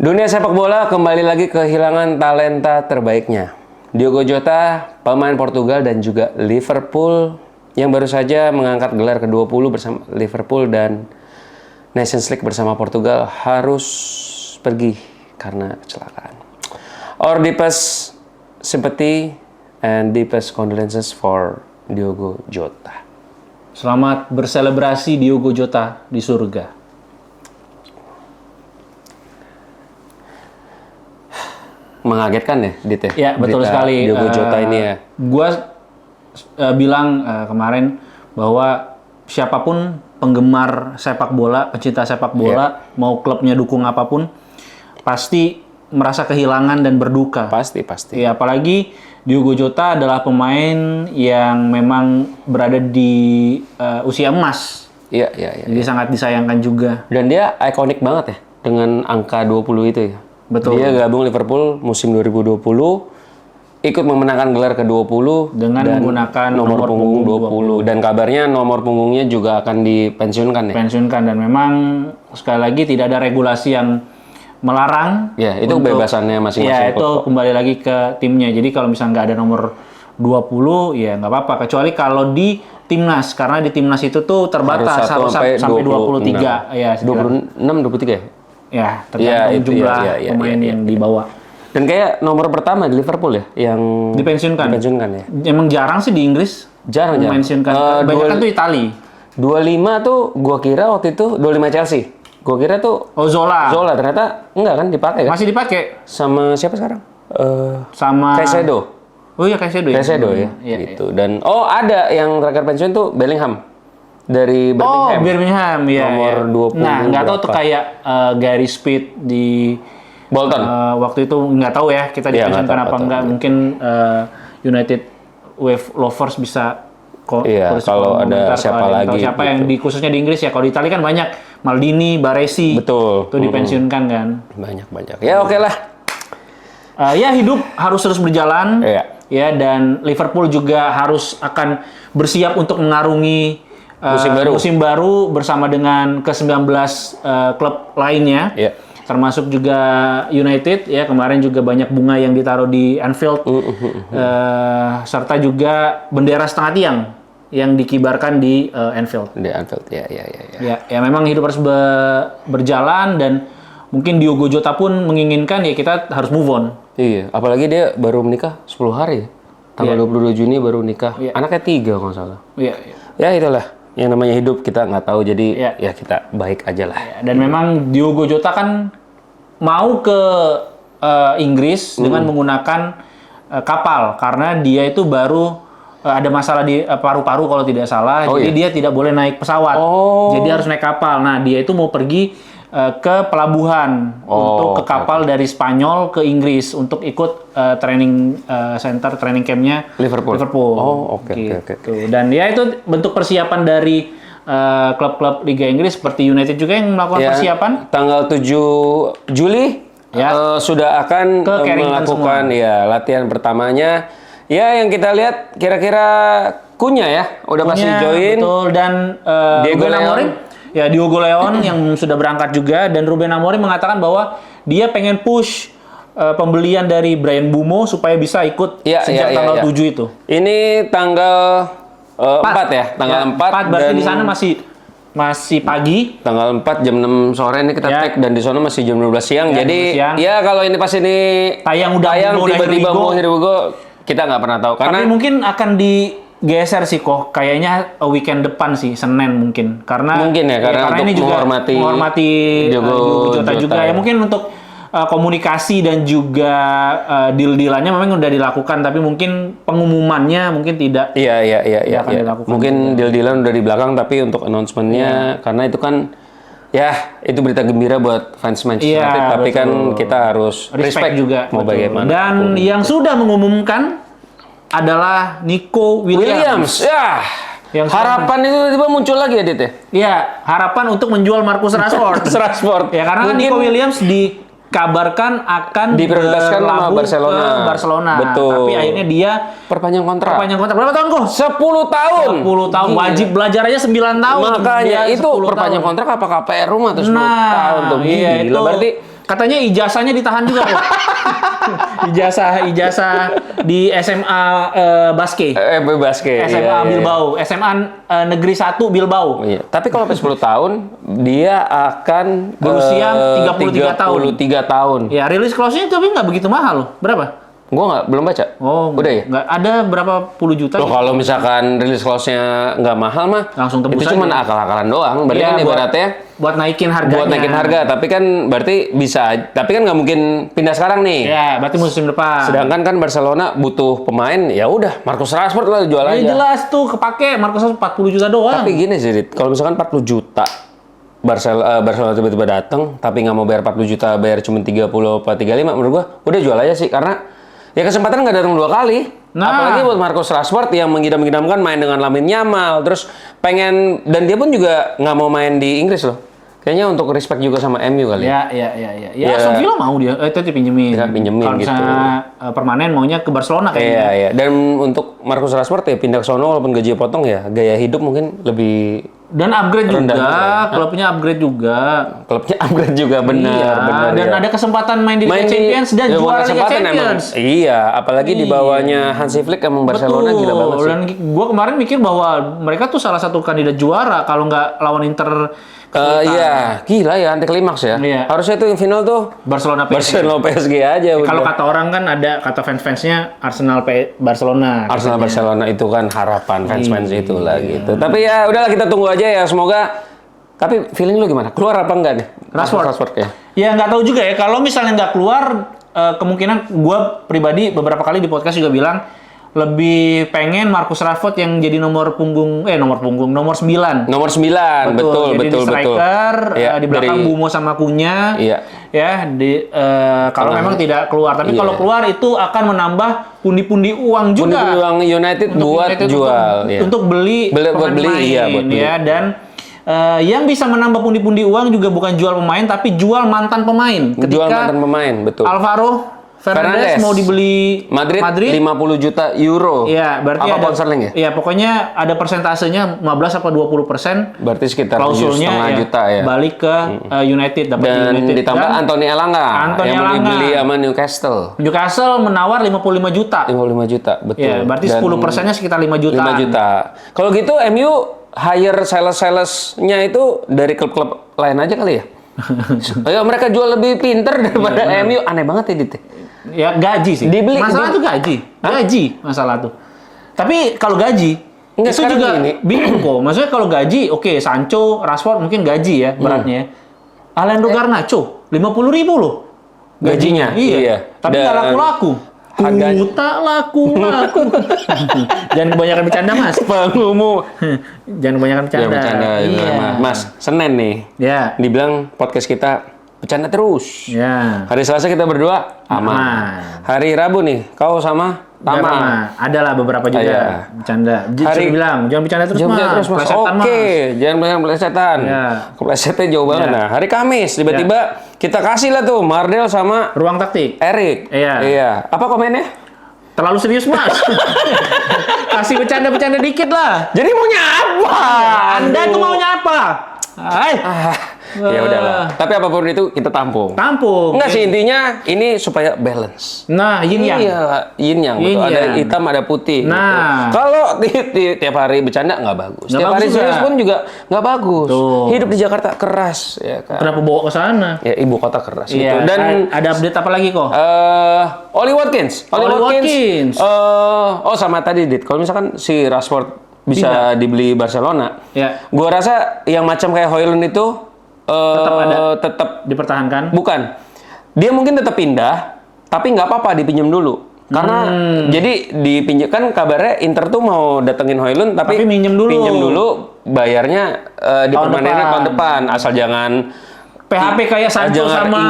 Dunia sepak bola kembali lagi kehilangan talenta terbaiknya. Diogo Jota, pemain Portugal dan juga Liverpool yang baru saja mengangkat gelar ke-20 bersama Liverpool dan Nations League bersama Portugal harus pergi karena kecelakaan. Our deepest sympathy and deepest condolences for Diogo Jota. Selamat berselebrasi Diogo Jota di surga. Mengagetkan ya, Dit ya? Ya, betul sekali. Diogo Jota ini ya. Gua bilang kemarin bahwa siapapun penggemar sepak bola, pecinta sepak bola, mau klubnya dukung apapun, pasti merasa kehilangan dan berduka. Pasti. Ya, apalagi Diogo Jota adalah pemain yang memang berada di usia emas. Iya. Jadi sangat disayangkan juga. Dan dia ikonik banget ya dengan angka 20 itu ya. Betul. Dia gabung Liverpool musim 2020, ikut memenangkan gelar ke-20 dengan menggunakan nomor punggung 20. Dan kabarnya nomor punggungnya juga akan dipensiunkan ya. Pensiunkan, dan memang sekali lagi tidak ada regulasi yang melarang. Ya, itu kebebasannya masing-masing. Ya, itu kembali lagi ke timnya. Jadi kalau misalnya nggak ada nomor 20, ya nggak apa-apa. Kecuali kalau di timnas, karena di timnas itu tuh terbatas harus sampai 23. Ya, 26, 23 ya? Ya, tergantung jumlah pemain yang dibawa. Dan kayak nomor pertama di Liverpool ya, yang Dipensiunkan ya. Emang jarang sih di Inggris. Jarang. Memensiunkan. Kebanyakan tuh Itali. 25 tuh gua kira waktu itu 25 Chelsea. Gua kira tuh Zola ternyata enggak kan dipakai kan? masih dipakai Sama siapa sekarang? sama Caicedo. Oh iya, Caicedo ya. Gitu. Dan ada yang terakhir pensiun tuh Bellingham dari Birmingham. Oh, Birmingham ya. Nomor 20. Nah, nggak tahu tuh kayak Gary Speed di Bolton. Waktu itu nggak tahu ya kita dipensiunkan apa enggak. Mungkin United Wave lovers bisa kalau ada siapa lagi siapa yang di khususnya di Inggris ya. Kalau di Italia kan banyak Maldini, Baresi. Betul. Itu dipensiunkan kan. Banyak. Ya oke lah. Ya, hidup harus terus berjalan. Iya. Ya, dan Liverpool juga harus akan bersiap untuk mengarungi musim baru bersama dengan ke-19 klub lainnya. Iya. Termasuk juga United ya, kemarin juga banyak bunga yang ditaruh di Anfield. Serta juga bendera setengah tiang yang dikibarkan di Anfield. Di Anfield, ya. Ya, memang hidup harus berjalan, dan mungkin Diogo Jota pun menginginkan ya kita harus move on. Iya, apalagi dia baru menikah 10 hari ya. Tanggal 22 Juni baru nikah. Iya. Anaknya 3 kalau nggak salah. Iya. Ya itulah, yang namanya hidup kita nggak tahu, jadi ya kita baik aja lah. Dan memang Diogo Jota kan mau ke Inggris dengan menggunakan kapal, karena dia itu baru ada masalah di paru-paru kalau tidak salah. Jadi dia tidak boleh naik pesawat. Jadi harus naik kapal. Nah, dia itu mau pergi ke pelabuhan untuk ke kapal dari Spanyol ke Inggris untuk ikut training center, training campnya Liverpool. Oke. Dan ya itu bentuk persiapan dari klub-klub Liga Inggris seperti United juga yang melakukan persiapan. Tanggal 7 Juli sudah akan melakukan latihan pertamanya. Ya, yang kita lihat kira-kira Kunya ya, udah pasti join. Betul, dan Ruben Amorim. Ya, Diogo Leon yang sudah berangkat juga, dan Ruben Amorim mengatakan bahwa dia pengen push pembelian dari Bryan Mbeumo supaya bisa ikut sejak tanggal 7 itu. Ini tanggal 4 ya, tanggal 4 berarti di sana masih pagi. Tanggal 4 jam 6 sore ini kita tag, dan di sana masih jam 12 siang. Jadi ya kalau ini pas ini tayang tiba-tiba mau Hirwigo, kita nggak pernah tahu. Tapi mungkin akan digeser sih kok, kayaknya weekend depan sih, Senin mungkin. Karena ini juga menghormati Diogo Jota juga. Ya mungkin untuk komunikasi dan juga deal-dealannya memang udah dilakukan, tapi mungkin pengumumannya mungkin tidak. Iya. Akan dilakukan. Mungkin deal-dealan udah di belakang, tapi untuk announcement-nya karena itu kan itu berita gembira buat fans Manchester United, tapi kan kita harus respect juga mau bagaimana. Dan yang sudah mengumumkan adalah Nico Williams. Ya. Yang harapan itu tiba-tiba muncul lagi ya, Dit ya? Iya, harapan untuk menjual Marcus Rashford. Ya, karena Nico Williams dikabarkan akan diprioritaskan sama Barcelona. Betul. Tapi akhirnya dia perpanjang kontrak. Berapa tahun kok? 10 tahun. 10 tahun. Wajib belajar aja 9 tahun. Makanya itu perpanjang kontrak apa KPR rumah tuh 10 tahun tuh. Iya, itu berarti Katanya ijazahnya ditahan juga kok. ijazah di SMA Basket. Basket. SMA iya, iya. Bilbao, SMA Negeri 1 Bilbao. Iya. Tapi kalau sampai 10 tahun, dia akan Berusia 33 tahun. 33 tahun. Ya, rilis clause-nya tapi nggak begitu mahal loh. Berapa? Gua belum baca. Oh, udah ya? Nggak ada berapa puluh juta? Loh, kalau misalkan rilis clause-nya nggak mahal mah, Langsung tembus itu cuma aja. akal-akalan doang. Berarti Iya, kan ibaratnya buat naikin harganya. buat naikin harga, tapi kan berarti bisa, tapi kan nggak mungkin pindah sekarang nih. Ya, berarti musim depan. Sedangkan kan Barcelona butuh pemain, ya udah Marcus Rashford lah jual Ya aja. jelas tuh kepake Marcus 40 juta doang. Tapi gini sih, Dit, kalau misalkan 40 juta Barcelona tiba-tiba datang, tapi nggak mau bayar 40 juta, bayar cuma 30 atau 35, menurut gua udah jual aja sih, karena ya kesempatan nggak datang 2 kali. Nah. Apalagi buat Marcus Rashford yang mengidam-idamkan main dengan Lamine Yamal, terus pengen, dan dia pun juga nggak mau main di Inggris loh. Kayaknya untuk respect juga sama MU kali. Ya, Ya. Aston Villa mau dia, itu dipinjemin. Ya, pinjemin Kalau gitu. misalnya permanen maunya ke Barcelona Iya, kayaknya. iya. Dan untuk Marcus Rashford ya pindah ke sono walaupun gaji potong ya, gaya hidup mungkin lebih Dan upgrade Rendah juga, juga. klubnya upgrade juga. klubnya upgrade juga benar, Iya, benar. dan ya. ada kesempatan main di Liga Main di- Champions dan ya, bukan juara Liga kesempatan Champions. Emang, iya, apalagi di bawahnya Hansi Flick emang Barcelona Betul. gila banget sih. Dan gue kemarin mikir bahwa mereka tuh salah satu kandidat juara kalau nggak lawan Inter. Iya, gila ya anti klimaks ya. Iya. Harusnya tuh yang final tuh Barcelona PSG. Barcelona PSG aja udah. Kalau kata orang kan ada kata fans-fansnya Arsenal Barcelona. Arsenal Barcelona itu kan harapan fans-fans Iya. itulah gitu. Tapi ya udahlah kita tunggu aja ya, semoga. Tapi feeling lu gimana? Keluar apa enggak nih? Rashford ya. Ya nggak tahu juga ya. Kalau misalnya nggak keluar, kemungkinan gue pribadi beberapa kali di podcast juga bilang lebih pengen Marcus Rashford yang jadi nomor 9. Nomor 9, betul, Jadi betul, di striker, betul. Iya, di belakang dari- Bumo sama Kunya. Iya. Ya, kalau memang tidak keluar. Tapi Iya. kalau keluar itu akan menambah pundi-pundi uang juga. Pundi-pundi uang United Untuk buat United jual. untuk, ya. untuk beli Buat beli, pemain, iya, buat beli. ya. Dan yang bisa menambah pundi-pundi uang juga bukan jual pemain, tapi jual mantan pemain. Jual mantan pemain, betul. Alvaro Fernandes Fernandes mau dibeli Madrid 50 juta euro. Iya, berarti apa ada pound sterling ya? Iya, pokoknya ada persentasenya 15 apa 20%. Berarti sekitar Klausulnya 7,5 juta ya. balik ke United, dapat di Dan United. ditambah Dan Anthony Elanga Anthony yang mau Elanga. dibeli sama Newcastle. Newcastle menawar 55 juta. 55 juta, betul. Ya, berarti Dan 10%-nya sekitar 5 juta. 5 juta. Kalau gitu MU hire sales-salesnya itu dari klub-klub lain aja kali ya? Ayo mereka jual lebih pinter daripada MU. Aneh banget ya, Dit. Ya, gaji sih. Dibeli- masalah tuh gaji. Gaji masalah tuh. Tapi kalau gaji Enggak, itu sekarang juga gini. bingung kok. Maksudnya kalau gaji, oke, Sancho, Rashford mungkin gaji ya beratnya. Alejandro Garnacho 50.000 loh gajinya. Iya. Tapi nggak Dan laku-laku. harganya- Ku tak laku. Jangan kebanyakan bercanda, Mas. Pengumu. Jangan kebanyakan bercanda. Ya bercanda. Iya. Mas, Senin nih. Ya. Dibilang podcast kita bercanda terus. Ya. Hari Selasa kita berdua aman. Aman. Hari Rabu nih, kau sama Tama. Adalah beberapa juga Iya. bercanda. Hari- Bilang, jangan bercanda terus, Jangan Mas. terus, Mas. Plesetan, Oke, Mas. jangan banyak pelesetan. Ya. Keplesetnya jauh banget. Ya. Nah, hari Kamis tiba-tiba kita kasih lah tuh Mardel sama Ruang taktik. Erik. Iya. Apa komennya? Terlalu serius, Mas. Kasih bercanda-bercanda dikit lah. Jadi maunya apa? Anda tuh maunya apa? Hai. Ya udahlah. Tapi apapun itu kita tampung. Tampung. Enggak sih, intinya ini supaya balance. Nah, yin yang. Iya, yin yang. Yin Betul. Ada yang. hitam, ada putih. Nah. Gitu. Kalau tiap hari bercanda nggak bagus. Nggak Tiap bagus hari juga. serius pun juga nggak bagus. Tuh. Hidup di Jakarta keras, ya kan. Kenapa bawa ke sana? Ya ibu kota keras gitu. Iya. Dan ada update apa lagi kok? Oli Watkins. Oli Watkins. Oh sama tadi Dit. Kalau misalkan si Rashford bisa dibeli Barcelona, Ya. gua rasa yang macam kayak Højlund itu Tetap ada. tetap Dipertahankan. bukan. Dia mungkin tetap pindah, tapi nggak apa-apa dipinjam dulu. Karena jadi dipinjam kan kabarnya Inter tuh mau datengin Højlund tapi minjem dulu. Pinjam dulu, bayarnya dipermanenin tahun depan. Asal jangan PHP kayak Sancho jangan sama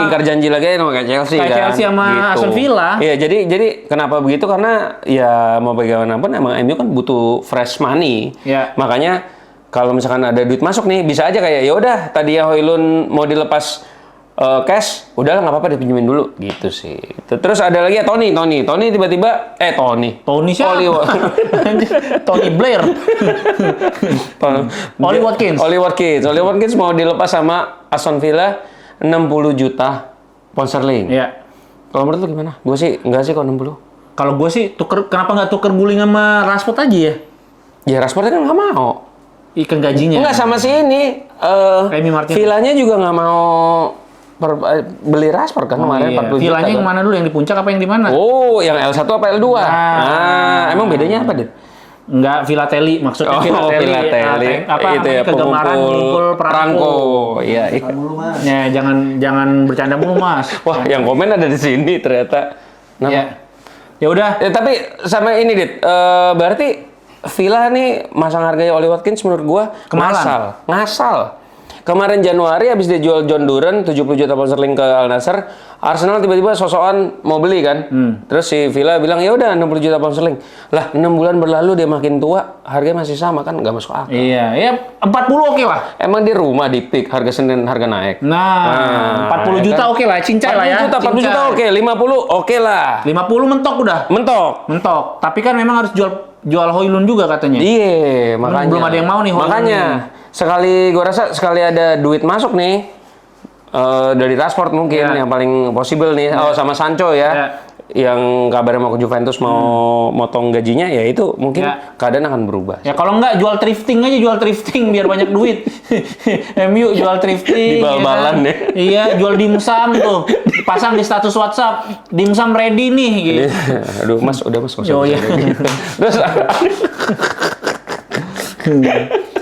ingkar janji lagi sama kayak Chelsea kayak kan. Chelsea sama Aston Villa. Iya, jadi kenapa begitu? Karena ya mau bagaimanapun emang MU kan butuh fresh money. Ya. Makanya kalau misalkan ada duit masuk nih, bisa aja kayak ya udah tadi ya Højlund mau dilepas cash, udahlah nggak apa-apa dipinjemin dulu gitu sih. Terus ada lagi ya Tony tiba-tiba Tony siapa? Tony Blair. Oli Watkins. Oli Watkins mau dilepas sama Aston Villa 60 juta pound sterling. Iya. Kalau menurut lu gimana? Gue sih enggak sih kalau 60. Kalau gue sih kenapa nggak tuker guling sama Rashford aja ya? Ya Rashford kan nggak mau. Ikan gajinya. Enggak sama si ini. Emi Martinez. Villanya juga nggak mau beli Rashford kan kemarin 40 juta. Villanya yang kan. mana dulu? Yang di puncak apa yang di mana? Oh, yang L1 apa L2? Emang bedanya apa, Dit? Enggak, Filateli. Maksudnya Filateli. Apa itu ya, kegemaran ngumpul perangko. Iya. Ya, jangan bercanda mulu, Mas. Wah, yang komen ada di sini ternyata. Nah, Ya udah. tapi sama ini, Dit. Berarti Villa nih masang harganya Oli Watkins menurut gua Kemahalan. ngasal. Kemarin Januari habis dia jual John Duran 70 juta pound sterling ke Al Nassr, Arsenal tiba-tiba sosokan mau beli kan. Terus si Villa bilang ya udah 60 juta pound sterling. Lah 6 bulan berlalu dia makin tua, harganya masih sama kan nggak masuk akal. Iya, ya 40 oke lah. Emang di rumah di peak harga Senin harga naik. Nah, 40 juta kan? oke lah, cincai lah ya. 40 juta oke, 50 oke lah. 50 mentok udah. Mentok. Tapi kan memang harus jual Højlund juga katanya. Iya, makanya. Belum ada yang mau nih Højlund. Makanya gua rasa sekali ada duit masuk nih dari Rashford mungkin yang paling possible nih. Oh sama Sancho ya. Yang kabarnya mau ke Juventus mau motong gajinya ya itu mungkin keadaan akan berubah. Ya kalau enggak jual thrifting aja, jual thrifting biar banyak duit. MU jual thrifting. Di bal-balan ya. Iya, jual dimsum tuh. Dipasang di status WhatsApp. Dimsum ready nih gitu. Aduh, Mas, udah Mas. Oh iya. Terus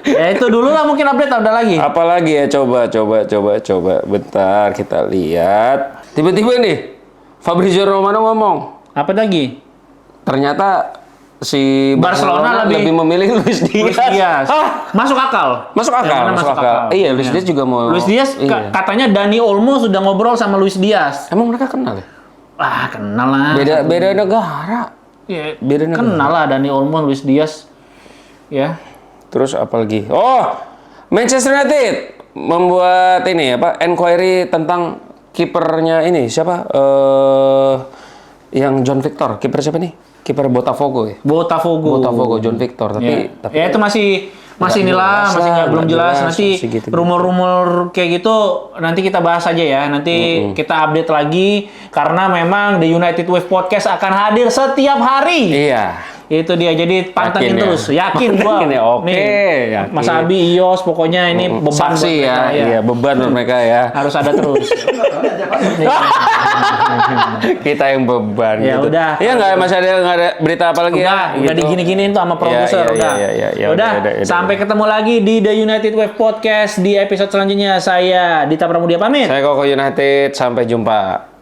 ya itu dulu lah mungkin update ada lagi. apalagi ya coba bentar kita lihat. Tiba-tiba nih Fabrizio Romano ngomong Apa lagi? ternyata si Barcelona lebih memilih Luis Diaz. Masuk akal. Masuk akal. Iya, Luis Diaz juga mau. Luis Diaz katanya Dani Olmo sudah ngobrol sama Luis Diaz. Emang mereka kenal ya? Kenal lah. Beda negara. Ya, Beda negara. kenal lah Dani Olmo, Luis Diaz. Ya. Terus apa lagi? Oh, Manchester United membuat ini inquiry tentang kipernya ini siapa? Yang John Victor. Kiper siapa nih? Kiper Botafogo ya? Botafogo John Victor tapi ya itu masih inilah masih belum jelas nanti gitu. rumor-rumor kayak gitu nanti kita bahas aja ya nanti kita update lagi karena memang The United Wave Podcast akan hadir setiap hari. Iya. Itu dia, jadi pantengin Yakin terus. Yakin gua. Ya, oke. Nih, Mas Abi, Ios, pokoknya ini beban saksi buat ya. mereka, Iya, beban buat mereka ya. Harus ada terus. Kita yang beban Ya gitu. udah. Iya nggak ada berita apa lagi Udah digini-giniin tuh sama produser. Ya, udah. Sampai ketemu lagi di The United Wave Podcast di episode selanjutnya. Saya Dita Pramudia pamit. Saya Koko United, sampai jumpa.